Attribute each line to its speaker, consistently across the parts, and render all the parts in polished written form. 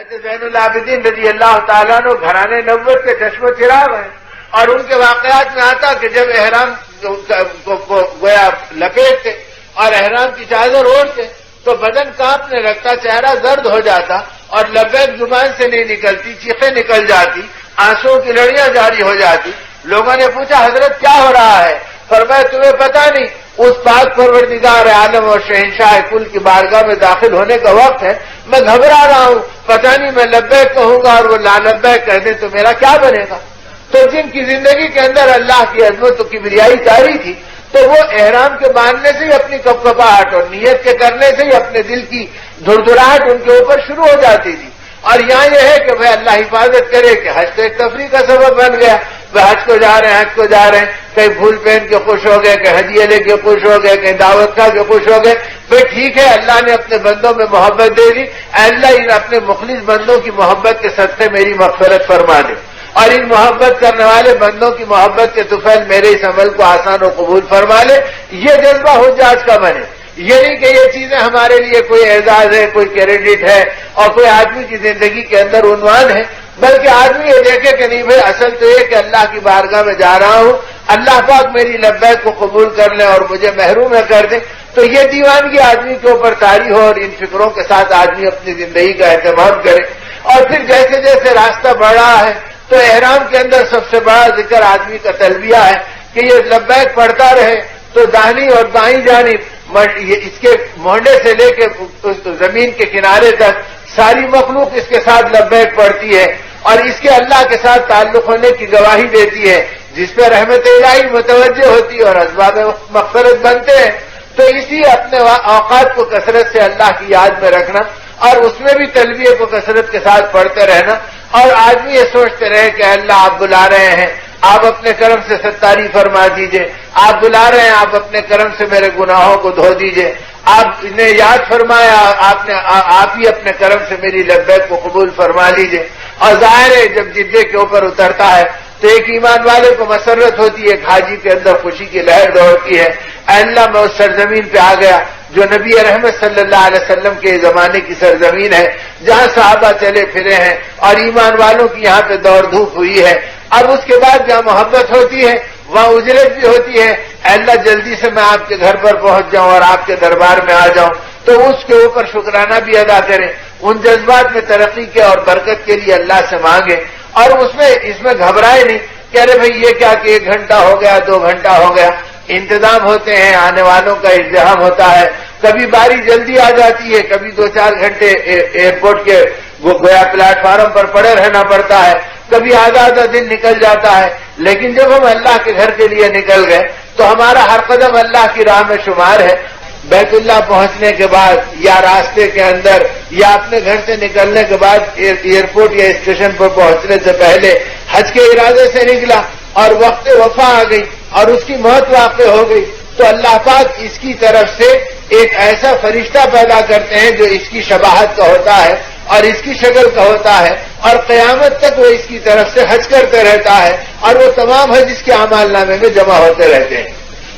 Speaker 1: زین العابدین رضی اللہ تعالیٰ عنہ گھرانے نبوت کے چشم و چراغ ہیں، اور ان کے واقعات میں آتا کہ جب احرام کو گویا لپیٹتے اور احرام کی چادر اوڑھتے تو بدن کانپنے لگتا، چہرہ زرد ہو جاتا اور لبیک زبان سے نہیں نکلتی، چیخیں نکل جاتی، آنسوؤں کی لڑیاں جاری ہو جاتی۔ لوگوں نے پوچھا حضرت کیا ہو رہا ہے؟ فرمایا تمہیں پتہ نہیں، اس پاک پروردگار عالم اور شہنشاہ کل کی بارگاہ میں داخل ہونے کا وقت ہے، میں گھبرا رہا ہوں، پتہ نہیں میں لبیک کہوں گا اور وہ لا لبیک کہہ دیں تو میرا کیا بنے گا۔ تو جن کی زندگی کے اندر اللہ کی عظمت و کبریائی طاری تھی، تو وہ احرام کے باندھنے سے ہی اپنی کپکپاہٹ اور نیت کے کرنے سے ہی اپنے دل کی دھڑدھڑاہٹ ان کے اوپر شروع ہو جاتی تھی۔ اور یہاں یہ ہے کہ بھائی اللہ حفاظت کرے کہ حج تو ایک تفریح کا سبب بن گیا، وہ حج کو جا رہے ہیں، حج کو جا رہے ہیں، کہیں پھول پہن کے خوش ہو گئے، کہیں ہدیے لے کے خوش ہو گئے، کہیں دعوت کھا کے خوش ہو گئے۔ بھائی ٹھیک ہے، اللہ نے اپنے بندوں میں محبت دے دی، اللہ ان اپنے مخلص بندوں کی محبت کے صدقے میری مغفرت فرما دے، اور ان محبت کرنے والے بندوں کی محبت کے طفیل میرے اس عمل کو آسان و قبول فرما لے۔ یہ جذبہ حجاج کا بنے، یہ نہیں کہ یہ چیزیں ہمارے لیے کوئی اعزاز ہے، کوئی کریڈٹ ہے اور کوئی آدمی کی زندگی کے اندر عنوان ہے، بلکہ آدمی یہ دیکھے کہ نہیں بھائی اصل تو یہ کہ اللہ کی بارگاہ میں جا رہا ہوں، اللہ پاک میری لبیک کو قبول کر لیں اور مجھے محروم کر دیں۔ تو یہ دیوانگی آدمی کے اوپر طاری ہو اور ان فکروں کے ساتھ آدمی اپنی زندگی کا اہتمام کرے۔ اور پھر جیسے جیسے راستہ بڑھ رہا ہے تو احرام کے اندر سب سے بڑا ذکر آدمی کا تلبیہ ہے کہ یہ لبیک پڑھتا رہے تو داہنی اور بائیں جانب اس کے مونڈے سے لے کے زمین کے کنارے تک ساری مخلوق اس کے ساتھ لبیک پڑھتی ہے اور اس کے اللہ کے ساتھ تعلق ہونے کی گواہی دیتی ہے، جس پہ رحمت الہی متوجہ ہوتی ہے اور اسباب مغفرت بنتے ہیں۔ تو اسی اپنے اوقات کو کثرت سے اللہ کی یاد میں رکھنا اور اس میں بھی تلبیہ کو کثرت کے ساتھ پڑھتے رہنا، اور آدمی یہ سوچتے رہے کہ اللہ آپ بلا رہے ہیں، آپ اپنے کرم سے ستاری فرما دیجئے، آپ بلا رہے ہیں، آپ اپنے کرم سے میرے گناہوں کو دھو دیجئے، آپ نے یاد فرمایا، آپ ہی اپنے کرم سے میری لبیک کو قبول فرما لیجئے۔ اور ظاہر ہے جب جدے کے اوپر اترتا ہے تو ایک ایمان والے کو مسرت ہوتی ہے، ایک حاجی کے اندر خوشی کی لہر دوڑتی ہے، اے اللہ میں اس سرزمین پہ آ گیا جو نبی رحمت صلی اللہ علیہ وسلم کے زمانے کی سرزمین ہے، جہاں صحابہ چلے پھرے ہیں اور ایمان والوں کی یہاں پہ دوڑ دھوپ ہوئی ہے۔ اب اس کے بعد جہاں محبت ہوتی ہے وہاں اجرت بھی ہوتی ہے، اے اللہ جلدی سے میں آپ کے گھر پر پہنچ جاؤں اور آپ کے دربار میں آ جاؤں، تو اس کے اوپر شکرانہ بھی ادا کریں، ان جذبات میں ترقی کے اور برکت کے لیے اللہ سے مانگیں، اور اس میں گھبرائے نہیں کہ ارے بھائی یہ کیا کہ 1 گھنٹہ ہو گیا 2 گھنٹہ ہو گیا۔ انتظام ہوتے ہیں، آنے والوں کا ازدحام ہوتا ہے، کبھی باری جلدی آ جاتی ہے، کبھی 2-4 گھنٹے ایئرپورٹ کے گویا پلیٹ فارم پر پڑے رہنا پڑتا ہے، کبھی آدھا دن نکل جاتا ہے، لیکن جب ہم اللہ کے گھر کے لیے نکل گئے تو ہمارا ہر قدم اللہ کی راہ میں شمار ہے۔ بیت اللہ پہنچنے کے بعد یا راستے کے اندر یا اپنے گھر سے نکلنے کے بعد ایئرپورٹ یا اسٹیشن پر پہنچنے سے پہلے حج کے ارادے سے نکلا اور وقت وفا آ گئی اور اس کی موت واقع ہو گئی، تو اللہ پاک اس کی طرف سے ایک ایسا فرشتہ پیدا کرتے ہیں جو اس کی شباہت کا ہوتا ہے اور اس کی شکل کا ہوتا ہے، اور قیامت تک وہ اس کی طرف سے حج کرتے رہتا ہے اور وہ تمام حج اس کے اعمال نامے میں جمع ہوتے رہتے ہیں۔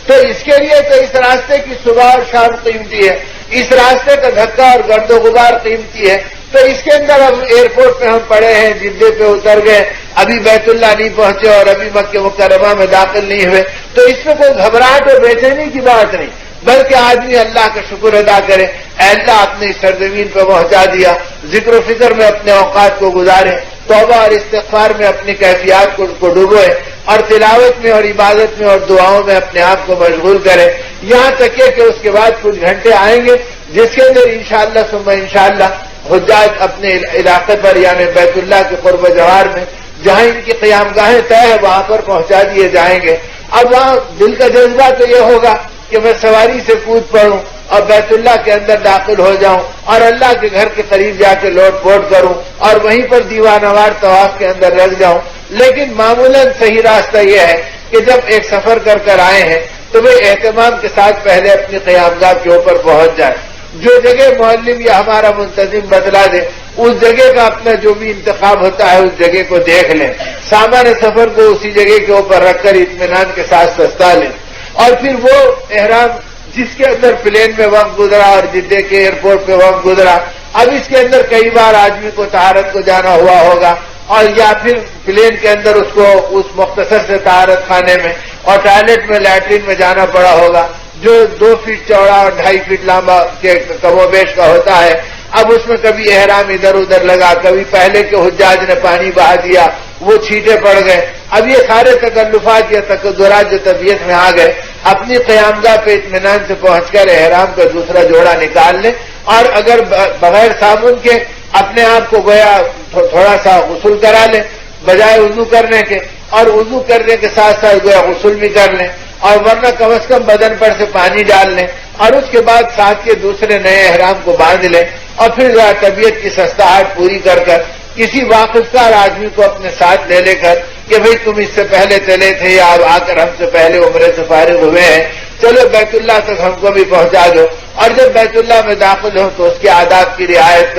Speaker 1: تو اس کے لیے تو اس راستے کی صبح اور شام قیمتی ہے، اس راستے کا دھکا اور گرد و غبار قیمتی ہے۔ تو اس کے اندر اب ایئرپورٹ پہ ہم پڑے ہیں، جدے پہ اتر گئے، ابھی بیت اللہ نہیں پہنچے اور ابھی مکہ مکرمہ میں داخل نہیں ہوئے، تو اس میں کوئی گھبراہٹ اور بے چینی کی بات نہیں، بلکہ آدمی اللہ کا شکر ادا کرے، اے اللہ آپ نے اس سرزمین پہ پہنچا دیا، ذکر و فکر میں اپنے اوقات کو گزارے، توبہ اور استغفار میں اپنی کیفیات کو ڈوبوئے، اور تلاوت میں اور عبادت میں اور دعاؤں میں اپنے آپ کو مشغول کرے، یہاں تک کہ اس کے بعد کچھ گھنٹے آئیں گے جس کے اندر انشاءاللہ ثم انشاءاللہ حجاج اپنے علاقے پر یعنی بیت اللہ کے قرب جوار میں جہاں ان کی قیام گاہیں طے ہے وہاں پر پہنچا دیے جائیں گے۔ اب وہاں دل کا جذبہ تو یہ ہوگا کہ میں سواری سے کود پڑوں اور بیت اللہ کے اندر داخل ہو جاؤں اور اللہ کے گھر کے قریب جا کے لوٹ پوٹ کروں اور وہیں پر دیوانوار طواف کے اندر رکھ جاؤں، لیکن معمولاً صحیح راستہ یہ ہے کہ جب ایک سفر کر آئے ہیں تو وہ اہتمام کے ساتھ پہلے اپنی قیام گاہ کے اوپر پہنچ جائے، جو جگہ معلم یا ہمارا منتظم بتلا دے اس جگہ کا اپنا جو بھی انتخاب ہوتا ہے اس جگہ کو دیکھ لیں، سامان سفر کو اسی جگہ کے اوپر رکھ کر اطمینان کے ساتھ سستا لیں، اور پھر وہ احرام جس کے اندر پلین میں وقت گزرا اور جدے کے ایئرپورٹ پہ وقت گزرا اب اس کے اندر کئی بار آدمی کو طہارت کو جانا ہوا ہوگا، اور یا پھر پلین کے اندر اس کو اس مختصر سے طہارت خانے میں اور ٹوائلٹ میں لیٹرین میں جانا پڑا ہوگا جو 2 فٹ چوڑا اور 2.5 فٹ لمبا کے کم و بیش کا ہوتا ہے۔ اب اس میں کبھی احرام ادھر ادھر لگا، کبھی پہلے کے حجاج نے پانی بہا دیا، وہ چھینٹے پڑ گئے۔ اب یہ سارے تکلفات یا تقدرات جو طبیعت میں آ گئے، اپنی قیامگاہ پہ اطمینان سے پہنچ کر احرام کا دوسرا جوڑا نکال لیں، اور اگر بغیر صابن کے اپنے آپ کو گویا تھوڑا سا غسل کرا لیں بجائے وضو کرنے کے، اور وضو کرنے کے ساتھ ساتھ گویا غسل بھی کر لیں، اور ورنہ کم از کم بدن پر سے پانی ڈال لیں، اور اس کے بعد ساتھ کے دوسرے نئے احرام کو باندھ لیں، اور پھر طبیعت کی سستاہٹ پوری کر کسی واقفدار آدمی کو اپنے ساتھ لے کر کہ بھئی تم اس سے پہلے چلے تھے یا آپ آ کر ہم سے پہلے عمرے سے فارغ ہوئے ہیں، چلو بیت اللہ تک ہم کو بھی پہنچا دو، اور جب بیت اللہ میں داخل ہو تو اس کے آداب کی رعایت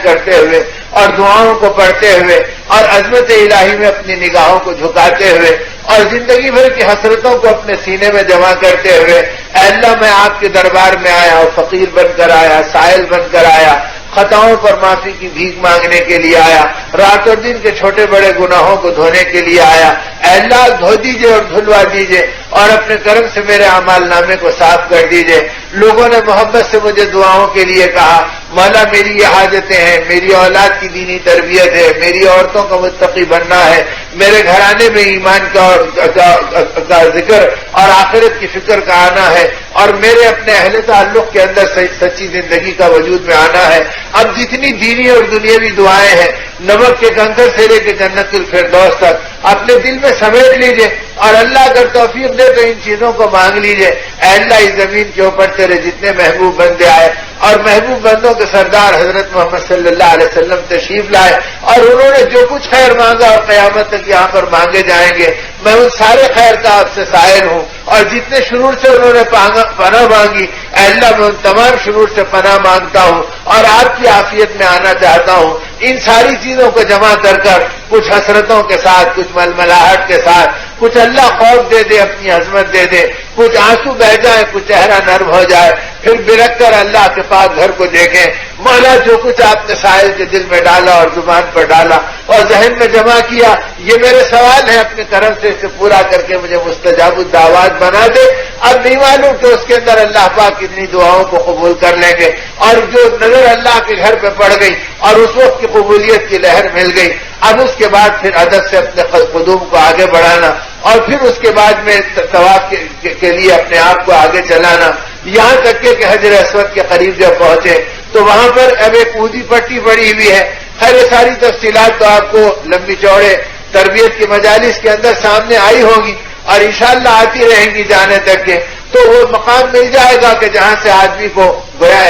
Speaker 1: کرتے ہوئے اور دعاؤں کو پڑھتے ہوئے اور عظمت الہی میں اپنی نگاہوں کو جھکاتے ہوئے اور زندگی بھر کی حسرتوں کو اپنے سینے میں جمع کرتے ہوئے، اے اللہ میں آپ کے دربار میں آیا اور فقیر بن کر آیا، سائل بن کر آیا، خطاؤں پر معافی کی بھیک مانگنے کے لیے آیا، رات اور دن کے چھوٹے بڑے گناہوں کو دھونے کے لیے آیا، اے اللہ دھو دیجئے اور دھلوا دیجئے اور اپنے کرم سے میرے اعمال نامے کو صاف کر دیجئے۔ لوگوں نے محبت سے مجھے دعاؤں کے لیے کہا، مولا میری یہ حاجتیں ہیں، میری اولاد کی دینی تربیت ہے، میری عورتوں کا متقی بننا ہے، میرے گھرانے میں ایمان کا ذکر اور آخرت کی فکر کا آنا ہے، اور میرے اپنے اہل تعلق کے اندر سچی زندگی کا وجود میں آنا ہے۔ اب جتنی دینی اور دنیاوی دعائیں ہیں، نمک کے کنکر سے لے کے جنت الفردوس تک اپنے دل میں سمیٹ لیجئے، اور اللہ اگر توفیق دے تو ان چیزوں کو مانگ لیجئے۔ اے اللہ اس زمین کے اوپر تیرے جتنے محبوب بندے آئے اور محبوب بندوں کے سردار حضرت محمد صلی اللہ علیہ وسلم تشریف لائے، اور انہوں نے جو کچھ خیر مانگا اور قیامت تک یہاں پر مانگے جائیں گے، میں ان سارے خیر کا آپ سے سائل ہوں، اور جتنے شرور سے انہوں نے پناہ مانگی، اے اللہ میں ان تمام شرور سے پناہ مانگتا ہوں اور آپ کی عافیت میں آنا چاہتا ہوں۔ ان ساری چیزوں کو جمع کر کچھ حسرتوں کے ساتھ، کچھ ململاہٹ کے ساتھ، کچھ اللہ خوف دے دے، اپنی عظمت دے دے، کچھ آنسو بہ جائے، کچھ چہرہ نرم ہو جائے، پھر برک کر اللہ کے پاک گھر کو دیکھیں، مولا جو کچھ آپ نے سائل کے دل میں ڈالا اور زبان پر ڈالا اور ذہن میں جمع کیا، یہ میرے سوال ہے، اپنے کرم سے اسے پورا کر کے مجھے مستجاب الدعوات بنا دے۔ اب نہیں معلوم کہ اس کے اندر اللہ پاک کتنی دعاؤں کو قبول کر لیں گے، اور جو نظر اللہ کے گھر پہ پڑ گئی اور اس وقت کی قبولیت کی لہر مل گئی، اب اس کے بعد پھر ادب سے اپنے قدوم کو آگے بڑھانا، اور پھر اس کے بعد میں طواف کے لیے اپنے آپ کو آگے چلانا، یہاں تک کہ حجر اسود کے قریب جب پہنچے تو وہاں پر اب ایک اونچی پٹی پڑی ہوئی ہے۔ خیر ساری تفصیلات تو آپ کو لمبی چوڑے تربیت کی مجالس کے اندر سامنے آئی ہوگی اور انشاءاللہ آتی رہیں گی جانے تک کے، تو وہ مقام مل جائے گا کہ جہاں سے آدمی کو گویا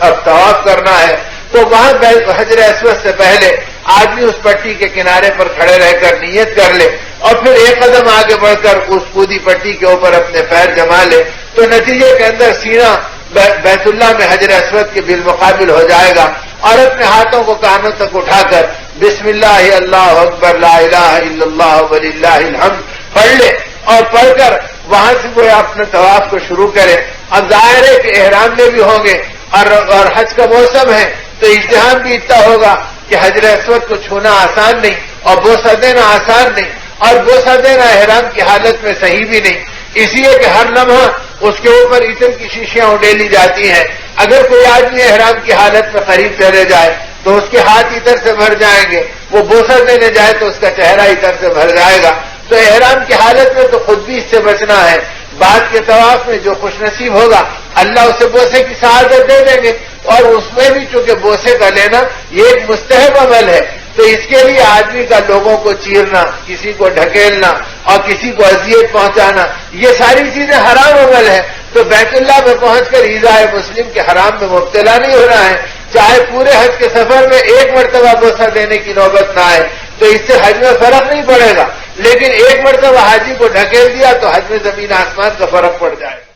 Speaker 1: اب طواف کرنا ہے، تو وہاں حجر اسود سے پہلے آدمی اس پٹی کے کنارے پر کھڑے رہ کر نیت کر لے، اور پھر ایک قدم آگے بڑھ کر اس کودی پٹی کے اوپر اپنے پیر جما لے، تو نتیجے کے اندر سینہ بیت اللہ میں حجر اسود کے بالمقابل ہو جائے گا، اور اپنے ہاتھوں کو کانوں تک اٹھا کر بسم اللہ اللہ اکبر لا الہ الا اللہ وللہ الحمد پڑھ لے، اور پڑھ کر وہاں سے وہ اپنے طواف کو شروع کرے۔ اب ظاہر ہے کہ احرام میں بھی ہوں گے اور حج کا موسم ہے تو اجتہاد بھی اتنا ہوگا کہ حجر اسود کو چھونا آسان نہیں اور بوسہ دینا آسان نہیں، اور بوسہ دینا احرام کی حالت میں صحیح بھی نہیں، اس لیے کہ ہر لمحہ اس کے اوپر عطر کی شیشیاں اڈیلی جاتی ہیں، اگر کوئی آدمی احرام کی حالت میں قریب چلے جائے تو اس کے ہاتھ عطر سے بھر جائیں گے، وہ بوسہ دینے جائے تو اس کا چہرہ عطر سے بھر جائے گا، تو احرام کی حالت میں تو خود بھی اس سے بچنا ہے۔ بعد کے طواف میں جو خوش نصیب ہوگا اللہ اسے بوسے کی سعادت دے دیں گے، اور اس میں بھی چونکہ بوسے کا لینا یہ ایک مستحب عمل ہے، تو اس کے لیے آدمی کا لوگوں کو چیرنا، کسی کو ڈھکیلنا اور کسی کو اذیت پہنچانا، یہ ساری چیزیں حرام عمل ہے، تو بیت اللہ میں پہنچ کر ایذاء مسلم کے حرام میں مبتلا نہیں ہونا ہے، چاہے پورے حج کے سفر میں ایک مرتبہ بوسہ دینے کی نوبت نہ آئے تو اس سے حج میں فرق نہیں پڑے گا، لیکن ایک مرتبہ حاجی کو ڈھکیل دیا تو حج میں زمین آسمان کا فرق پڑ جائے گا۔